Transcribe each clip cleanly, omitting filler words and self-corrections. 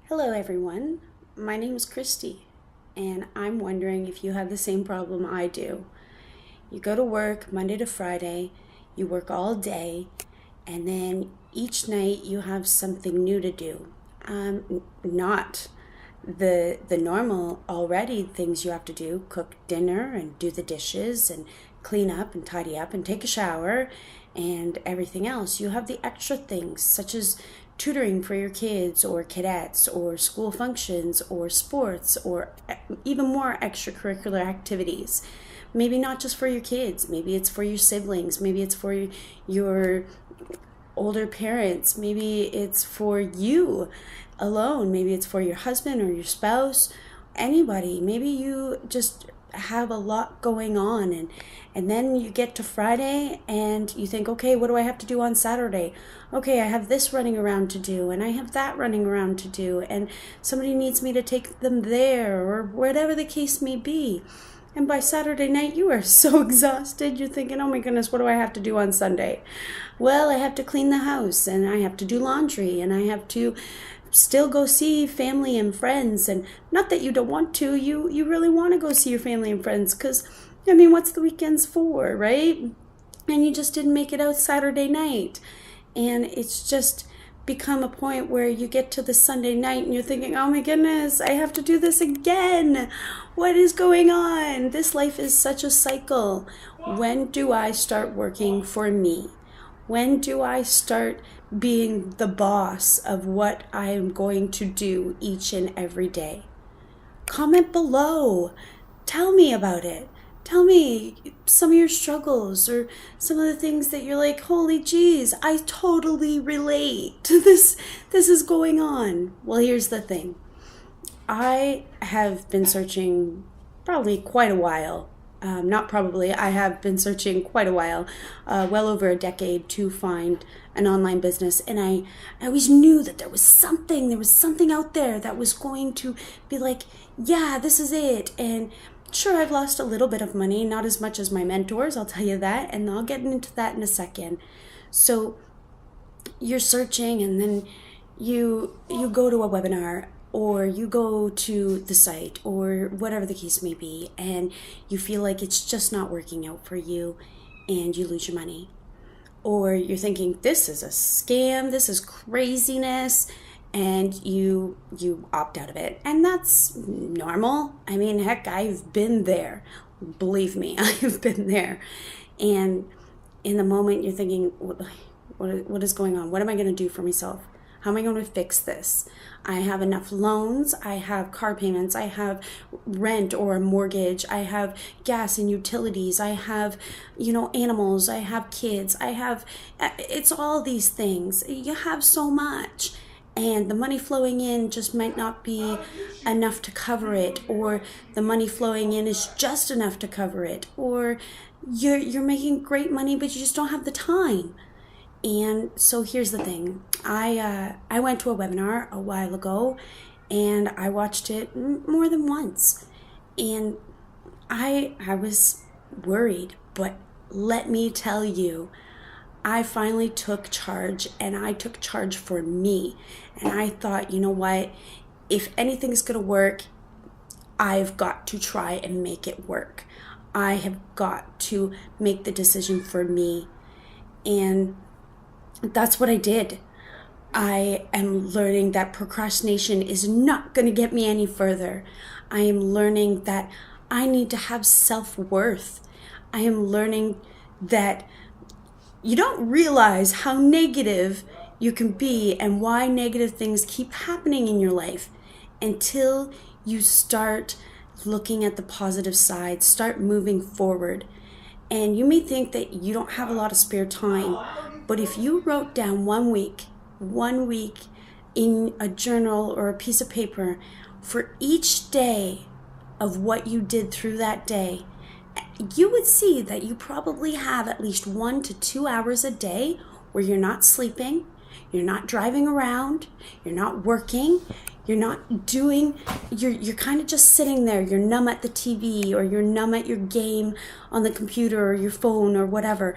Hello everyone, my name is Christy, and I'm wondering if you have the same problem I do. You go to work Monday to Friday, you work all day, and then each night you have something new to do. Not the normal already things you have to do: cook dinner and do the dishes and clean up and tidy up and take a shower and everything else. You have the extra things such as tutoring for your kids or cadets or school functions or sports or even more extracurricular activities. Maybe not just for your kids, maybe it's for your siblings, maybe it's for your older parents, maybe it's for you alone, maybe it's for your husband or your spouse, anybody. Maybe you just have a lot going on, and then you get to Friday and you think, okay, what do I have to do on Saturday? Okay, I have this running around to do, and I have that running around to do, and somebody needs me to take them there, or whatever the case may be. And by Saturday night, you are so exhausted. You're thinking, oh my goodness, what do I have to do on Sunday? Well, I have to clean the house, and I have to do laundry, and I have to still go see family and friends. And not that you don't want to, you really want to go see your family and friends, because, I mean, what's the weekends for, right? And you just didn't make it out Saturday night. And it's just become a point where you get to the Sunday night and you're thinking, oh my goodness, I have to do this again. What is going on? This life is such a cycle. When do I start working for me? When do I start being the boss of what I am going to do each and every day? Comment below. Tell me about it. Tell me some of your struggles or some of the things that you're like, holy geez, I totally relate to this. This is going on. Well, here's the thing. I have been searching probably quite a while. I have been searching quite a while, well over a decade, to find an online business. And I always knew that there was something out there that was going to be like, yeah, this is it. And sure, I've lost a little bit of money, not as much as my mentors, I'll tell you that, and I'll get into that in a second. So you're searching, and then you go to a webinar, or you go to the site, or whatever the case may be, and you feel like it's just not working out for you, and you lose your money. Or you're thinking, this is a scam, this is craziness, and you opt out of it. And that's normal. I mean, heck, I've been there. Believe me, I've been there. And in the moment, you're thinking, what is going on? What am I going to do for myself? How am I going to fix this? I have enough loans, I have car payments, I have rent or a mortgage, I have gas and utilities, I have, animals, I have kids, it's all these things. You have so much. And the money flowing in just might not be enough to cover it, or the money flowing in is just enough to cover it, or you're making great money, but you just don't have the time. And so here's the thing. I went to a webinar a while ago, and I watched it more than once. And I was worried, but let me tell you, I finally took charge, and I took charge for me. And I thought, you know what? If anything's going to work, I've got to try and make it work. I have got to make the decision for me. And that's what I did. I am learning that procrastination is not going to get me any further. I am learning that I need to have self-worth. I am learning that you don't realize how negative you can be and why negative things keep happening in your life until you start looking at the positive side, start moving forward. And you may think that you don't have a lot of spare time, but if you wrote down one week in a journal or a piece of paper for each day of what you did through that day, you would see that you probably have at least 1 to 2 hours a day where you're not sleeping, you're not driving around, you're not working, you're not doing, you're kind of just sitting there. You're numb at the TV, or you're numb at your game on the computer or your phone or whatever.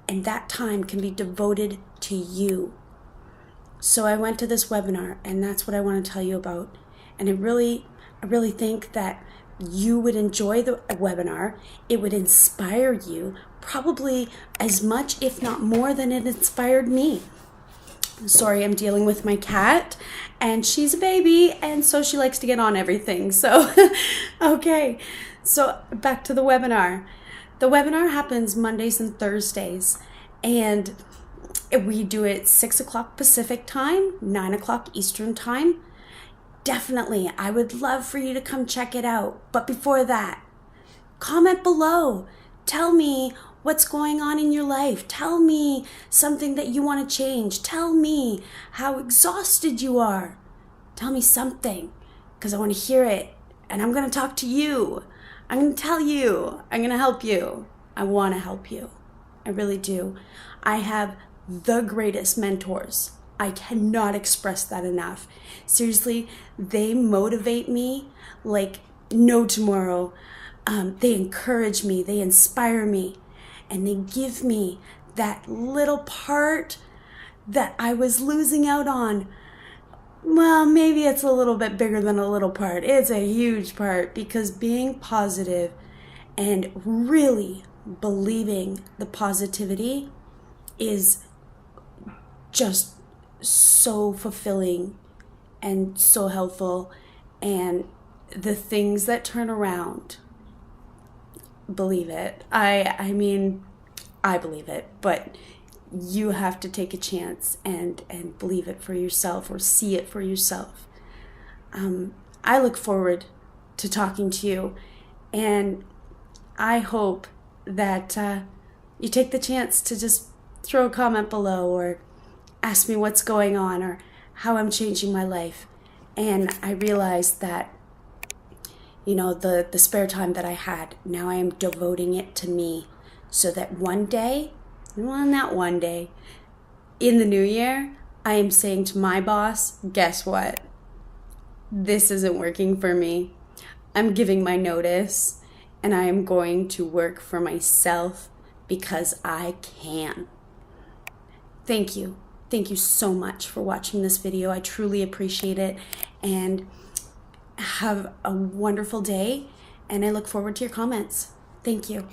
And that time can be devoted to you. So I went to this webinar, and that's what I want to tell you about. And I really think that you would enjoy the webinar. It would inspire you probably as much, if not more, than it inspired me. Sorry, I'm dealing with my cat, and she's a baby, and so she likes to get on everything. So, okay, so back to the webinar. The webinar happens Mondays and Thursdays, and we do it 6 o'clock Pacific time, 9 o'clock Eastern time. Definitely, I would love for you to come check it out. But before that, comment below. Tell me what's going on in your life. Tell me something that you want to change. Tell me how exhausted you are. Tell me something, because I want to hear it. And I'm going to talk to you. I'm going to tell you. I'm going to help you. I want to help you. I really do. I have the greatest mentors. I cannot express that enough. Seriously, they motivate me like no tomorrow. They encourage me, they inspire me, and they give me that little part that I was losing out on. Well, maybe it's a little bit bigger than a little part. It's a huge part, because being positive and really believing the positivity is just so fulfilling and so helpful. And the things that turn around, believe it. I mean, I believe it, but you have to take a chance and believe it for yourself, or see it for yourself. I look forward to talking to you, and I hope that you take the chance to just throw a comment below, or ask me what's going on, or how I'm changing my life. And I realized that, you know, the spare time that I had, now I am devoting it to me, so that one day, well, not one day, in the new year, I am saying to my boss, guess what? This isn't working for me. I'm giving my notice, and I am going to work for myself, because I can. Thank you. Thank you so much for watching this video. I truly appreciate it, and have a wonderful day, and I look forward to your comments. Thank you.